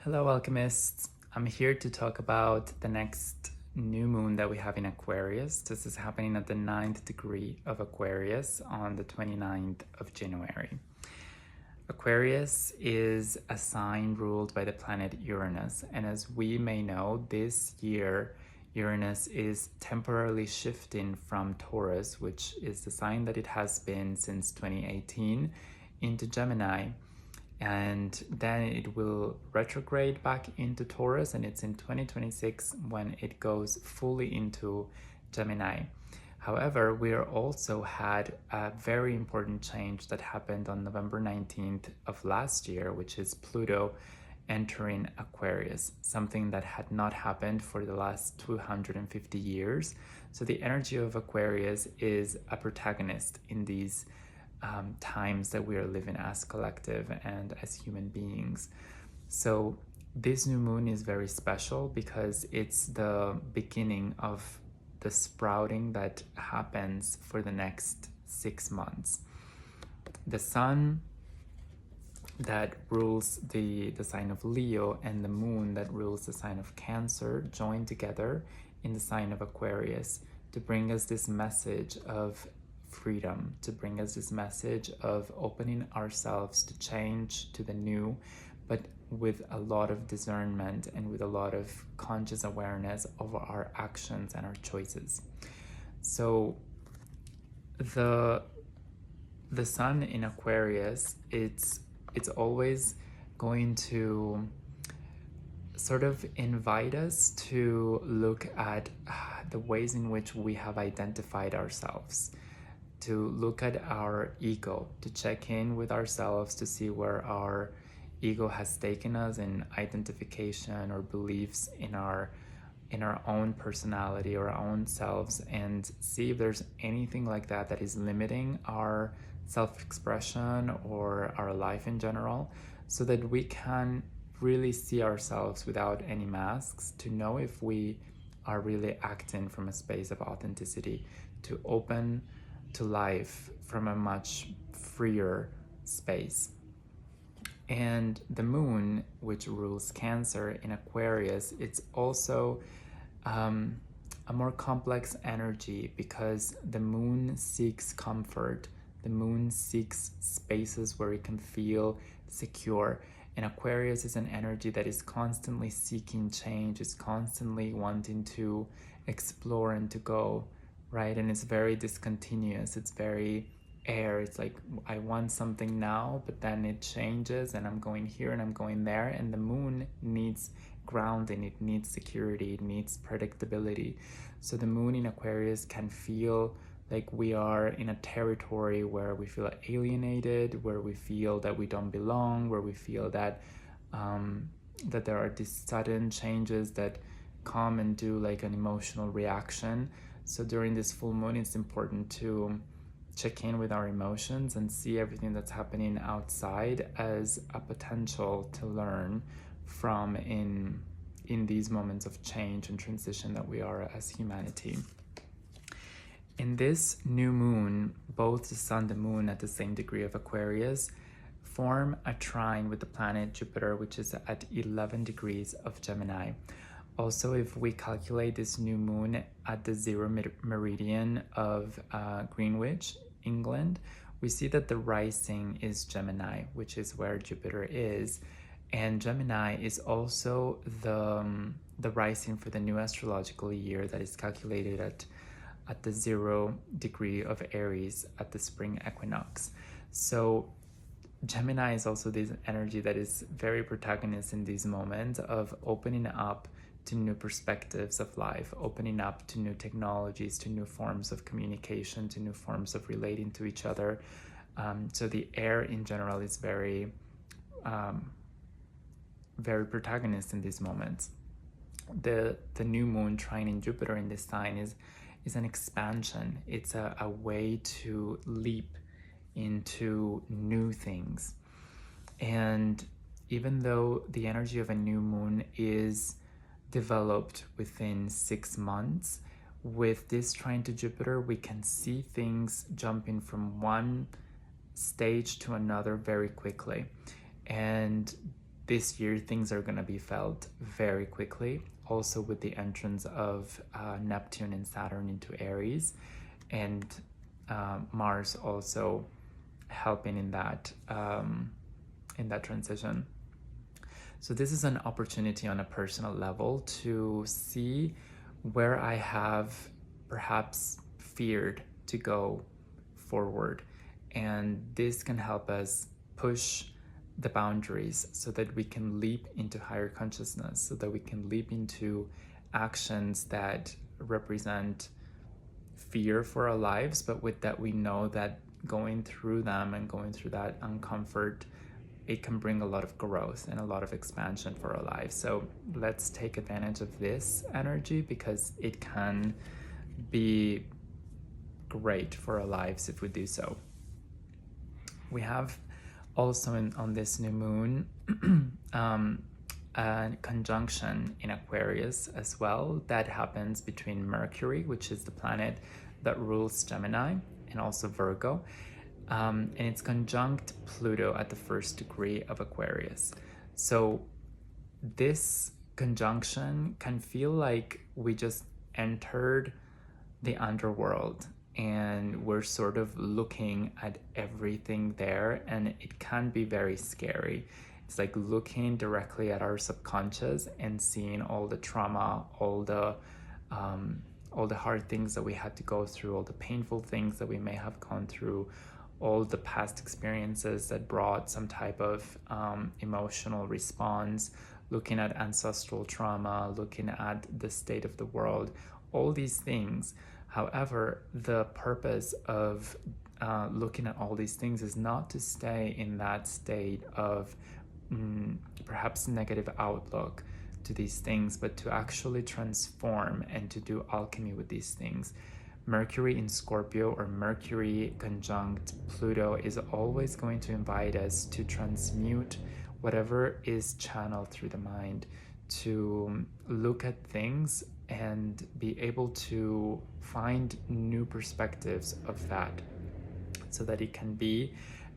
Hello, alchemists. I'm here to talk about the next new moon that we have in Aquarius. This is happening at the 9th degree of Aquarius on the 29th of January. Aquarius is a sign ruled by the planet Uranus, and as we may know, this year Uranus is temporarily shifting from Taurus, which is the sign that it has been since 2018, into Gemini, and then it will retrograde back into Taurus, and it's in 2026 when it goes fully into Gemini. However, we also had a very important change that happened on November 19th of last year, which is Pluto entering Aquarius, something that had not happened for the last 250 years. So the energy of Aquarius is a protagonist in these times that we are living as collective and as human beings. So this new moon is very special because it's the beginning of the sprouting that happens for the next 6 months. The sun that rules the sign of Leo and the moon that rules the sign of Cancer join together in the sign of Aquarius to bring us this message of freedom, to bring us this message of opening ourselves to change, to the new, but with a lot of discernment and with a lot of conscious awareness of our actions and our choices. So the sun in Aquarius, it's always going to sort of invite us to look at the ways in which we have identified ourselves, to look at our ego, to check in with ourselves, to see where our ego has taken us in identification or beliefs in our own personality or our own selves, and see if there's anything like that that is limiting our self-expression or our life in general, so that we can really see ourselves without any masks, to know if we are really acting from a space of authenticity, to open to life from a much freer space. And the moon, which rules Cancer in Aquarius, it's also a more complex energy because the moon seeks comfort. The moon seeks spaces where it can feel secure. And Aquarius is an energy that is constantly seeking change, is constantly wanting to explore and to go, right? And it's very discontinuous. It's very air. It's like, I want something now, but then it changes and I'm going here and I'm going there. And the moon needs grounding, it needs security, it needs predictability. So the moon in Aquarius can feel like we are in a territory where we feel alienated, where we feel that we don't belong, where we feel that that there are these sudden changes that come and do like an emotional reaction. So during this full moon, it's important to check in with our emotions and see everything that's happening outside as a potential to learn from in these moments of change and transition that we are as humanity. In this new moon, both the sun and the moon at the same degree of Aquarius form a trine with the planet Jupiter, which is at 11 degrees of Gemini. Also, if we calculate this new moon at the zero meridian of Greenwich, England, we see that the rising is Gemini, which is where Jupiter is. And Gemini is also the rising for the new astrological year that is calculated at the 0 degree of Aries at the spring equinox. So Gemini is also this energy that is very protagonist in these moments of opening up to new perspectives of life, opening up to new technologies, to new forms of communication, to new forms of relating to each other. So the air in general is very protagonist in these moments. The new moon trining Jupiter in this sign is an expansion. It's a way to leap into new things. And even though the energy of a new moon is developed within 6 months, with this trine to Jupiter, we can see things jumping from one stage to another very quickly. And this year things are going to be felt very quickly, also with the entrance of Neptune and Saturn into Aries, and Mars also helping in that transition. So this is an opportunity on a personal level to see where I have perhaps feared to go forward, and this can help us push the boundaries so that we can leap into higher consciousness, so that we can leap into actions that represent fear for our lives, but with that we know that going through them and going through that uncomfort, it can bring a lot of growth and a lot of expansion for our lives. So let's take advantage of this energy, because it can be great for our lives if we do so. We have also on this new moon a conjunction in Aquarius as well that happens between Mercury, which is the planet that rules Gemini, and also Virgo, and it's conjunct Pluto at the 1st degree of Aquarius. So this conjunction can feel like we just entered the underworld and we're sort of looking at everything there, and it can be very scary. It's like looking directly at our subconscious and seeing all the trauma, all the hard things that we had to go through, all the painful things that we may have gone through, all the past experiences that brought some type of emotional response, looking at ancestral trauma, looking at the state of the world, all these things. However, the purpose of looking at all these things is not to stay in that state of perhaps negative outlook to these things, but to actually transform and to do alchemy with these things. Mercury in Scorpio, or Mercury conjunct Pluto, is always going to invite us to transmute whatever is channeled through the mind, to look at things and be able to find new perspectives of that, so that it can be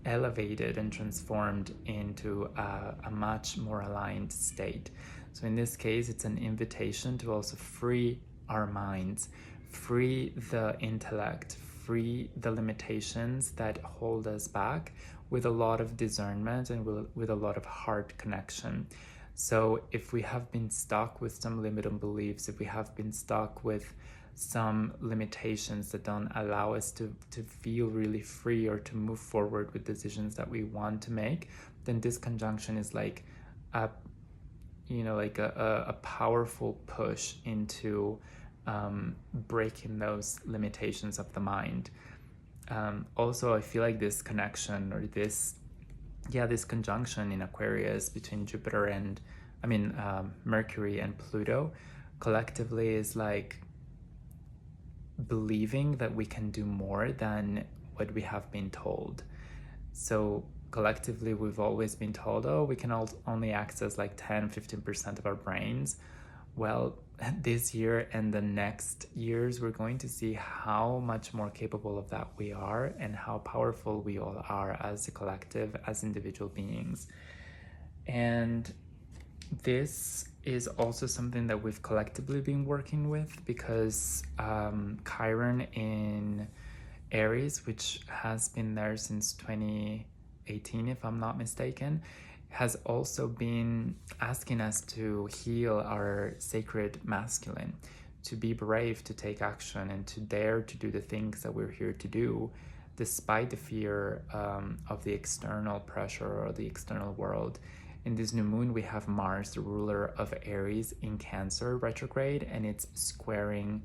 elevated and transformed into a much more aligned state. So in this case, it's an invitation to also free our minds, free the intellect, free the limitations that hold us back, with a lot of discernment and with a lot of heart connection. So if we have been stuck with some limiting beliefs, if we have been stuck with some limitations that don't allow us to feel really free or to move forward with decisions that we want to make, then this conjunction is like a powerful push into breaking those limitations of the mind. Also, I feel like this connection, or this conjunction in Aquarius between Mercury and Pluto collectively is like believing that we can do more than what we have been told. So collectively, we've always been told, oh, we can only access like 10-15% of our brains. Well, this year and the next years, we're going to see how much more capable of that we are, and how powerful we all are as a collective, as individual beings. And this is also something that we've collectively been working with, because Chiron in Aries, which has been there since 2018, if I'm not mistaken, has also been asking us to heal our sacred masculine, to be brave, to take action, and to dare to do the things that we're here to do, despite the fear of the external pressure or the external world. In this new moon, we have Mars, the ruler of Aries, in Cancer retrograde, and it's squaring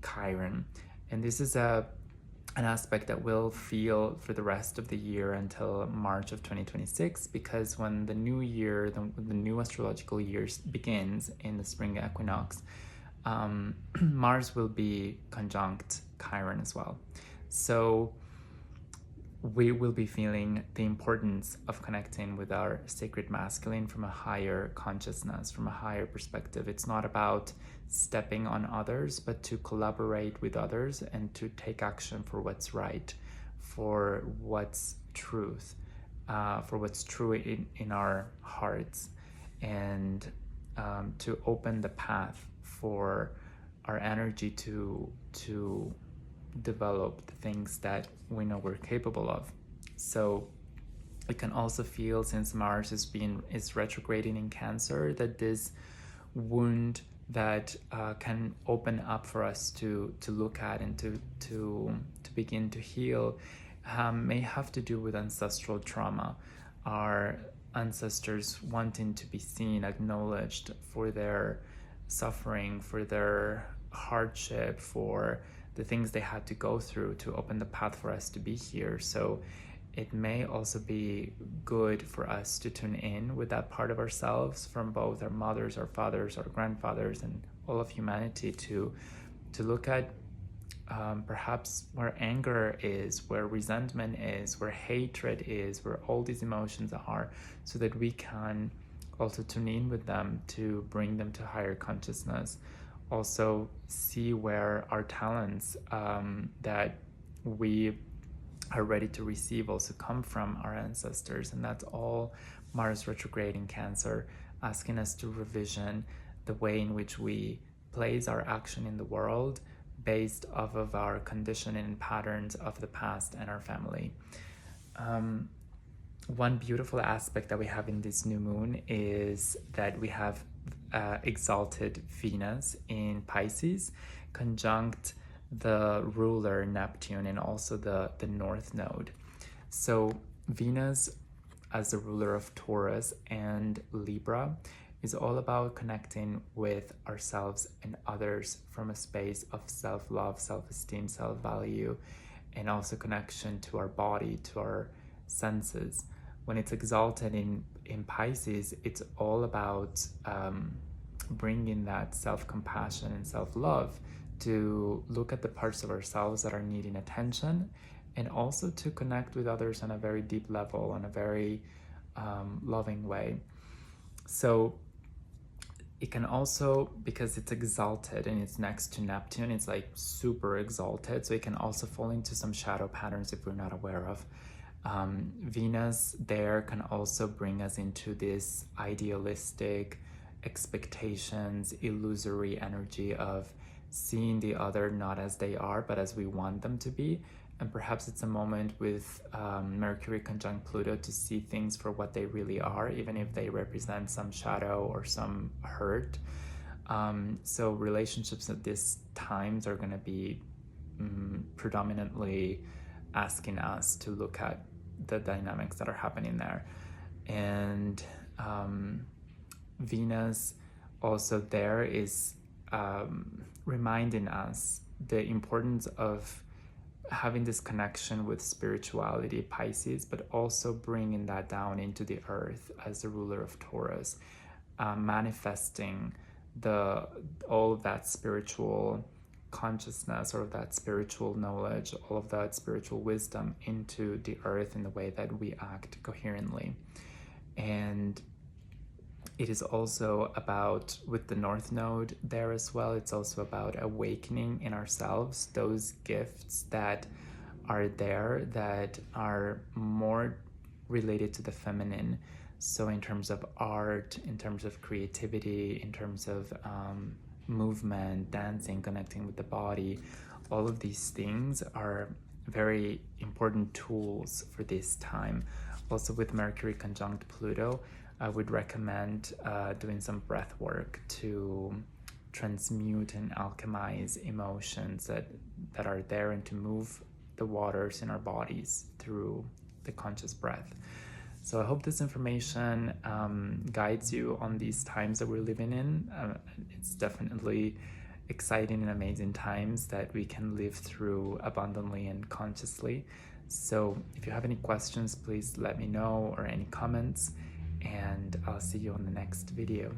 Chiron. And this is an aspect that we'll feel for the rest of the year until March of 2026, because when the new year, the new astrological year begins in the spring equinox, Mars will be conjunct Chiron as well. So we will be feeling the importance of connecting with our sacred masculine from a higher consciousness, from a higher perspective. It's not about stepping on others, but to collaborate with others and to take action for what's right, for what's truth, for what's true in our hearts. and to open the path for our energy to develop the things that we know we're capable of. So it can also feel, since Mars is retrograding in Cancer, that this wound that can open up for us to look at and to begin to heal may have to do with ancestral trauma. Our ancestors wanting to be seen, acknowledged for their suffering, for their hardship, for the things they had to go through to open the path for us to be here. So it may also be good for us to tune in with that part of ourselves, from both our mothers, our fathers, our grandfathers, and all of humanity, to look at perhaps where anger is, where resentment is, where hatred is, where all these emotions are, so that we can also tune in with them to bring them to higher consciousness. Also see where our talents that we are ready to receive also come from our ancestors. And that's all Mars retrograde in Cancer, asking us to revision the way in which we place our action in the world based off of our conditioning and patterns of the past and our family. One beautiful aspect that we have in this new moon is that we have exalted Venus in Pisces, conjunct the ruler Neptune, and also the North Node. So Venus, as the ruler of Taurus and Libra, is all about connecting with ourselves and others from a space of self-love, self-esteem, self-value, and also connection to our body, to our senses. When it's exalted in Pisces, it's all about bringing that self-compassion and self-love to look at the parts of ourselves that are needing attention, and also to connect with others on a very deep level, on a very loving way. So it can also, because it's exalted and it's next to Neptune, it's like super exalted, so it can also fall into some shadow patterns if we're not aware of. Venus there can also bring us into this idealistic expectations, illusory energy of seeing the other not as they are, but as we want them to be. And perhaps it's a moment with Mercury conjunct Pluto to see things for what they really are, even if they represent some shadow or some hurt. So relationships at these times are going to be predominantly asking us to look at the dynamics that are happening there. And Venus also there is reminding us the importance of having this connection with spirituality, Pisces, but also bringing that down into the earth as the ruler of Taurus, manifesting all of that spiritual consciousness, or that spiritual knowledge, all of that spiritual wisdom into the earth in the way that we act coherently. And it is also about, with the North Node there as well, it's also about awakening in ourselves those gifts that are there that are more related to the feminine. So in terms of art, in terms of creativity, in terms of movement, dancing, connecting with the body, all of these things are very important tools for this time. Also with Mercury conjunct Pluto, I would recommend doing some breath work to transmute and alchemize emotions that are there, and to move the waters in our bodies through the conscious breath. So I hope this information guides you on these times that we're living in. It's definitely exciting and amazing times that we can live through abundantly and consciously. So if you have any questions, please let me know, or any comments, and I'll see you on the next video.